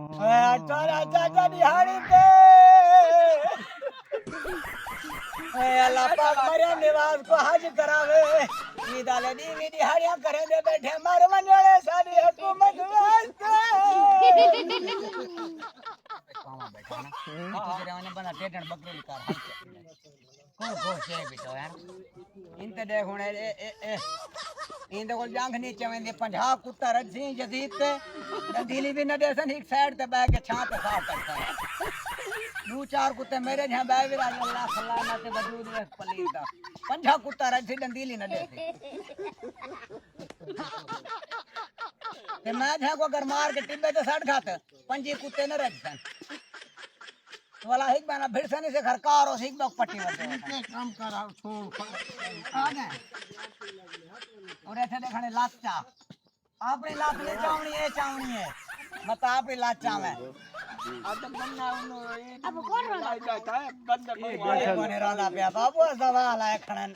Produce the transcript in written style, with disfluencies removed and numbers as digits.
તારા ચાચા નિહાળી તે અલ્લાહ પાક મર્યા નિવાસ કો હાજ કરાવે ઈ દાલે દીવી દિહાડિયા કરે દે બેઠે માર મંડળે સારી હુકુમત વાસ્તે પાવા બેઠા ના તું જરા મને બના ટેટણ બકરી કાર કોણ કો છે બેટો યાર ઇનતે દેખ હુણે એ ઇનતે કોલ જાંઘ નીચે વેંદે 50 કુત્તા રજી જદીત दंधीली भी न देसन एक साइड ते बैग के छाप साफ करता है दो चार कुत्ते मेरे यहां बैग राज अल्लाह सलामत वजूद में पलीदा 50 कुत्ता रजी दंधीली न देसे ते मैं जहां को अगर मार के टिब्बे ते सड़ खात 5 कुत्ते न रजसन वाला हिक बना भिड़सने से घरकार हो हिक बक पट्टी वदे इनके काम करा छोड़ आ गए और ऐसे देखने लाचा आपनी लात ले चावनी है मत आपनी लात चावे अब बनना अब कौन रोना है बंद कोने रोना पे बाबू सवाल है खणन